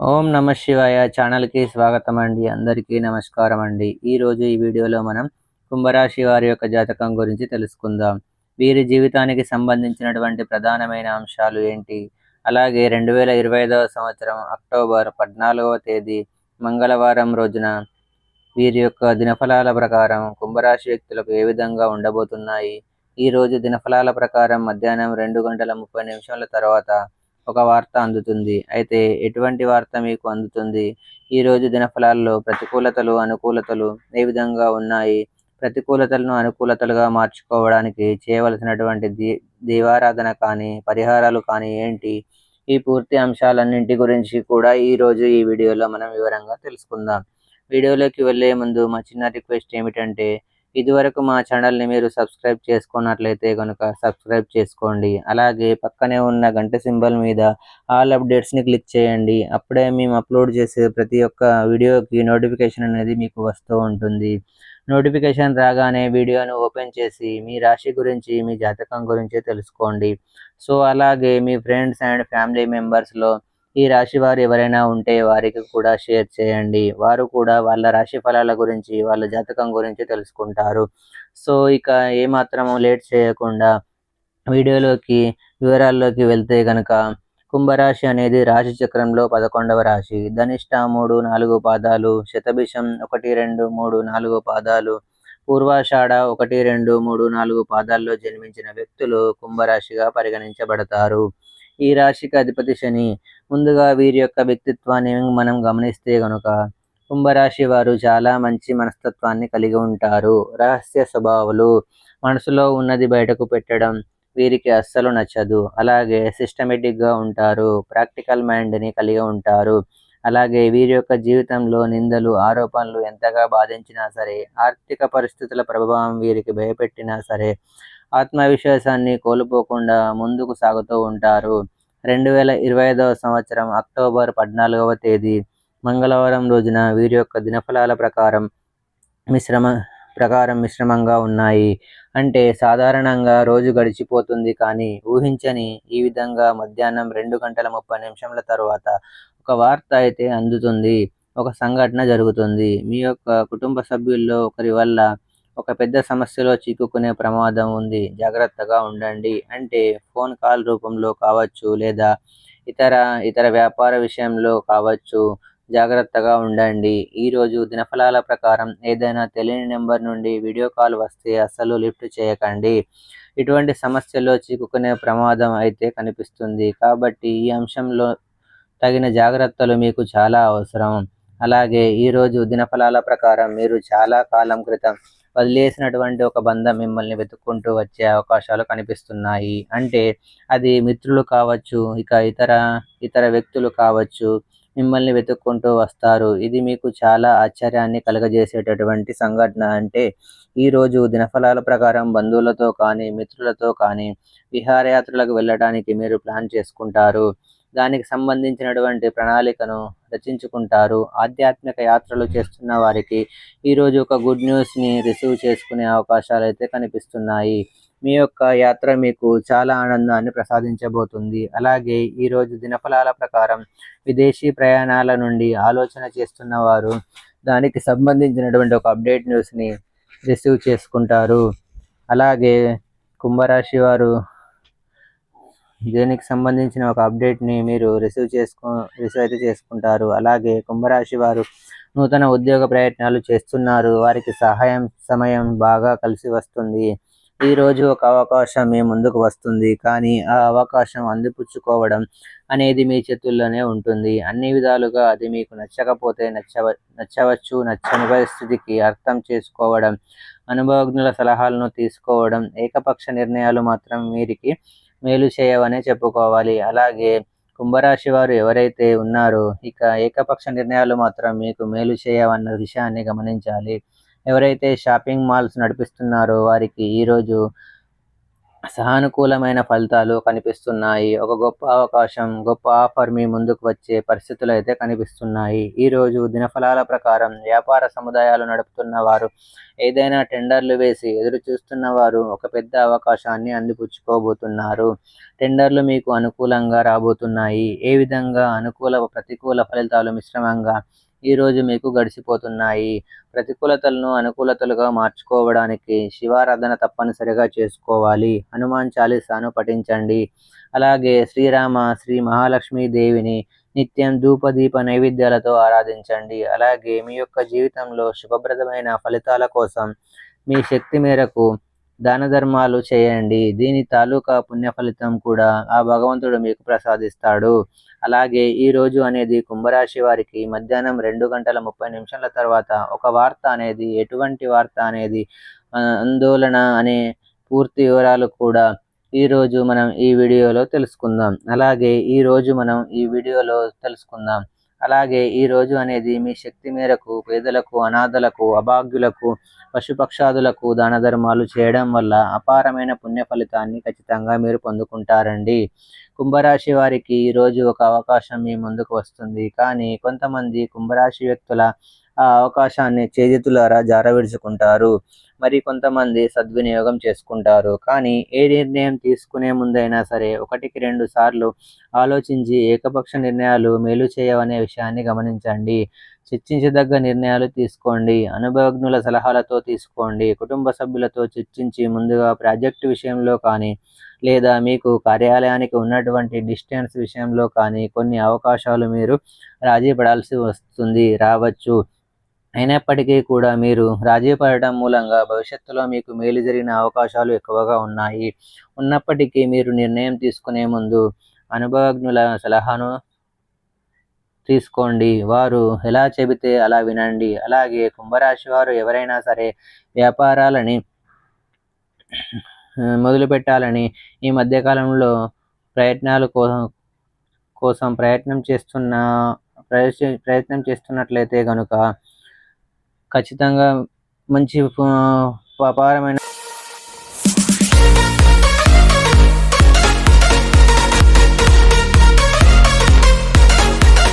ఓం నమ శివాయ ఛానల్కి స్వాగతం అండి. అందరికీ నమస్కారం అండి. ఈరోజు ఈ వీడియోలో మనం కుంభరాశి వారి యొక్క జాతకం గురించి తెలుసుకుందాం. వీరి జీవితానికి సంబంధించినటువంటి ప్రధానమైన అంశాలు ఏంటి, అలాగే 2025వ సంవత్సరం అక్టోబర్ 14వ తేదీ మంగళవారం రోజున వీరి యొక్క దినఫలాల ప్రకారం కుంభరాశి వ్యక్తులకు ఏ విధంగా ఉండబోతున్నాయి. ఈరోజు దినఫలాల ప్రకారం మధ్యాహ్నం 2:30 తర్వాత ఒక వార్త అందుతుంది. అయితే ఎటువంటి వార్త మీకు అందుతుంది? ఈరోజు దినఫలాల్లో ప్రతికూలతలు, అనుకూలతలు ఏ విధంగా ఉన్నాయి? ప్రతికూలతలను అనుకూలతలుగా మార్చుకోవడానికి చేయవలసినటువంటి దీవారాధన కానీ, పరిహారాలు కానీ ఏంటి? ఈ పూర్తి అంశాలన్నింటి గురించి కూడా ఈరోజు ఈ వీడియోలో మనం వివరంగా తెలుసుకుందాం. వీడియోలోకి వెళ్ళే ముందు మా చిన్న రిక్వెస్ట్ ఏమిటంటే, ఇదివరకు మా ఛానల్ని మీరు సబ్స్క్రైబ్ చేసుకున్నట్లయితే కనుక సబ్స్క్రైబ్ చేసుకోండి. అలాగే పక్కనే ఉన్న గంట సింబల్ మీద ఆల్ అప్డేట్స్ని క్లిక్ చేయండి. అప్పుడే మేము అప్లోడ్ చేసే ప్రతి ఒక్క వీడియోకి నోటిఫికేషన్ అనేది మీకు వస్తూ ఉంటుంది. నోటిఫికేషన్ రాగానే వీడియోను ఓపెన్ చేసి మీ రాశి గురించి, మీ జాతకం గురించి తెలుసుకోండి. సో అలాగే మీ ఫ్రెండ్స్ అండ్ ఫ్యామిలీ మెంబర్స్లో ఈ రాశి వారు ఎవరైనా ఉంటే వారికి కూడా షేర్ చేయండి. వారు కూడా వాళ్ళ రాశి ఫలాల గురించి, వాళ్ళ జాతకం గురించి తెలుసుకుంటారు. సో ఇక ఏమాత్రము లేట్ చేయకుండా వీడియోలోకి వివరాల్లోకి వెళ్తే గనక, కుంభరాశి అనేది రాశి చక్రంలో 11వ రాశి. ధనిష్ట 3, 4 పాదాలు, శతభిషం 1, 2, 3, 4 పాదాలు, పూర్వాషాఢ 1, 2, 3, 4 పాదాల్లో జన్మించిన వ్యక్తులు కుంభరాశిగా పరిగణించబడతారు. ఈ రాశికి అధిపతి శని. ముందుగా వీరి యొక్క వ్యక్తిత్వాన్ని మనం గమనిస్తే గనుక, కుంభరాశి వారు చాలా మంచి మనస్తత్వాన్ని కలిగి ఉంటారు. రహస్య స్వభావులు, మనసులో ఉన్నది బయటకు పెట్టడం వీరికి అస్సలు నచ్చదు. అలాగే సిస్టమేటిక్గా ఉంటారు. ప్రాక్టికల్ మైండ్ని కలిగి ఉంటారు. అలాగే వీరి యొక్క జీవితంలో నిందలు, ఆరోపణలు ఎంతగా బాధించినా సరే, ఆర్థిక పరిస్థితుల ప్రభావం వీరికి భయపెట్టినా సరే, ఆత్మవిశ్వాసాన్ని కోల్పోకుండా ముందుకు సాగుతూ ఉంటారు. 2025వ సంవత్సరం అక్టోబర్ 14వ తేదీ మంగళవారం రోజున వీరి యొక్క దినఫలాల మిశ్రమంగా ఉన్నాయి. అంటే సాధారణంగా రోజు గడిచిపోతుంది, కానీ ఊహించని ఈ విధంగా మధ్యాహ్నం 2:30 తర్వాత ఒక వార్త అయితే అందుతుంది. ఒక సంఘటన జరుగుతుంది. మీ యొక్క కుటుంబ సభ్యుల్లో ఒకరి వల్ల ఒక పెద్ద సమస్యలో చిక్కుకునే ప్రమాదం ఉంది. జాగ్రత్తగా ఉండండి. అంటే ఫోన్ కాల్ రూపంలో కావచ్చు, లేదా ఇతర ఇతర వ్యాపార విషయంలో కావచ్చు. జాగ్రత్తగా ఉండండి. ఈరోజు దినఫలాల ప్రకారం ఏదైనా తెలియని నెంబర్ నుండి వీడియో కాల్ వస్తే అస్సలు లిఫ్ట్ చేయకండి. ఇటువంటి సమస్యలో చిక్కుకునే ప్రమాదం అయితే కనిపిస్తుంది. కాబట్టి ఈ అంశంలో తగిన జాగ్రత్తలు మీకు చాలా అవసరం. అలాగే ఈరోజు దినఫలాల ప్రకారం మీరు చాలా కాలం క్రితం వదిలేసినటువంటి ఒక బంధం మిమ్మల్ని వెతుక్కుంటూ వచ్చే అవకాశాలు కనిపిస్తున్నాయి. అంటే అది మిత్రులు కావచ్చు, ఇక ఇతర వ్యక్తులు కావచ్చు, మిమ్మల్ని వెతుక్కుంటూ వస్తారు. ఇది మీకు చాలా ఆశ్చర్యాన్ని కలగజేసేటటువంటి సంఘటన. అంటే ఈరోజు దినఫలాల ప్రకారం బంధువులతో కానీ, మిత్రులతో కానీ విహారయాత్రలకు వెళ్ళడానికి మీరు ప్లాన్ చేసుకుంటారు. దానికి సంబంధించినటువంటి ప్రణాళికను రచించుకుంటారు. ఆధ్యాత్మిక యాత్రలు చేస్తున్న వారికి ఈరోజు ఒక గుడ్ న్యూస్ని రిసీవ్ చేసుకునే అవకాశాలు అయితే కనిపిస్తున్నాయి. మీ యొక్క యాత్ర మీకు చాలా ఆనందాన్ని ప్రసాదించబోతుంది. అలాగే ఈరోజు దినఫలాల ప్రకారం విదేశీ ప్రయాణాల నుండి ఆలోచన చేస్తున్న వారు దానికి సంబంధించినటువంటి ఒక అప్డేట్ న్యూస్ని రిసీవ్ చేసుకుంటారు. అలాగే కుంభరాశి వారు దీనికి సంబంధించిన ఒక అప్డేట్ని మీరు రిసీవ్ అయితే చేసుకుంటారు. అలాగే కుంభరాశి వారు నూతన ఉద్యోగ ప్రయత్నాలు చేస్తున్నారు. వారికి సమయం బాగా కలిసి వస్తుంది. ఈరోజు ఒక అవకాశం మీ ముందుకు వస్తుంది, కానీ ఆ అవకాశం అందిపుచ్చుకోవడం అనేది మీ చేతుల్లోనే ఉంటుంది. అన్ని విధాలుగా అది మీకు నచ్చకపోతే నచ్చవచ్చు, నచ్చని పరిస్థితికి అర్థం చేసుకోవడం, అనుభవజ్ఞుల సలహాలను తీసుకోవడం, ఏకపక్ష నిర్ణయాలు మాత్రం వీరికి మేలు చేయవనే చెప్పుకోవాలి. అలాగే కుంభరాశి వారు ఎవరైతే ఉన్నారో, ఇక ఏకపక్ష నిర్ణయాలు మాత్రం మీకు మేలు చేయవన్న విషయాన్ని గమనించాలి. ఎవరైతే షాపింగ్ మాల్స్ నడిపిస్తున్నారో వారికి ఈరోజు సానుకూలమైన ఫలితాలు కనిపిస్తున్నాయి. ఒక గొప్ప అవకాశం, గొప్ప ఆఫర్ మీ ముందుకు వచ్చే పరిస్థితులైతే కనిపిస్తున్నాయి. ఈరోజు దినఫలాల ప్రకారం వ్యాపార సముదాయాలు నడుపుతున్న వారు, ఏదైనా టెండర్లు వేసి ఎదురు చూస్తున్న వారు ఒక పెద్ద అవకాశాన్ని అందిపుచ్చుకోబోతున్నారు. టెండర్లు మీకు అనుకూలంగా రాబోతున్నాయి. ఏ విధంగా అనుకూల, ప్రతికూల ఫలితాలు మిశ్రమంగా ఈరోజు మీకు గడిచిపోతున్నాయి. ప్రతికూలతలను అనుకూలతలుగా మార్చుకోవడానికి శివారాధన తప్పనిసరిగా చేసుకోవాలి. హనుమాన్ చాలీసాను పఠించండి. అలాగే శ్రీరామ, శ్రీ మహాలక్ష్మీ దేవిని నిత్యం ధూపదీప నైవేద్యాలతో ఆరాధించండి. అలాగే మీ యొక్క జీవితంలో శుభప్రదమైన ఫలితాల కోసం మీ శక్తి మేరకు దాన ధర్మాలు చేయండి. దీని తాలూకా పుణ్య ఫలితం కూడా ఆ భగవంతుడు మీకు ప్రసాదిస్తాడు. అలాగే ఈ రోజు అనేది కుంభరాశి వారికి మధ్యాహ్నం 2:30 తర్వాత ఒక వార్త అనేది, ఎటువంటి వార్త అనేది, ఆందోళన అనే పూర్తి వివరాలు కూడా ఈరోజు మనం ఈ వీడియోలో తెలుసుకుందాం. అలాగే ఈరోజు అనేది మీ శక్తి మేరకు పేదలకు, అనాథలకు, అభాగ్యులకు, పశుపక్షాదులకు దాన ధర్మాలు చేయడం వల్ల అపారమైన పుణ్య ఫలితాన్ని ఖచ్చితంగా మీరు పొందుకుంటారండి. కుంభరాశి వారికి ఈరోజు ఒక అవకాశం మీ ముందుకు వస్తుంది. కానీ కొంతమంది కుంభరాశి వ్యక్తుల ఆ అవకాశాన్ని చేజేతులారా జారవిడుచుకుంటారు. మరి కొంతమంది సద్వినియోగం చేసుకుంటారు. కానీ ఏ నిర్ణయం తీసుకునే ముందైనా సరే 1-2 సార్లు ఆలోచించి ఏకపక్ష నిర్ణయాలు మేలు చేయవనే విషయాన్ని గమనించండి. చర్చించదగ్గ నిర్ణయాలు తీసుకోండి. అనుభవజ్ఞుల సలహాలతో తీసుకోండి. కుటుంబ సభ్యులతో చర్చించి ముందుగా ప్రాజెక్టు విషయంలో కానీ, లేదా మీకు కార్యాలయానికి ఉన్నటువంటి డిస్టెన్స్ విషయంలో కానీ కొన్ని అవకాశాలు మీరు రాజీ పడాల్సి రావచ్చు. అయినప్పటికీ కూడా మీరు రాజీ పడటం మూలంగా భవిష్యత్తులో మీకు మేలు జరిగిన అవకాశాలు ఎక్కువగా ఉన్నప్పటికీ మీరు నిర్ణయం తీసుకునే ముందు అనుభవజ్ఞుల సలహాను తీసుకోండి. వారు ఎలా చెబితే అలా వినండి. అలాగే కుంభరాశి వారు ఎవరైనా సరే వ్యాపారాలని మొదలు పెట్టాలని ఈ మధ్యకాలంలో ప్రయత్నం చేస్తున్నట్లయితే కనుక ఖచ్చితంగా మంచి అపారమైన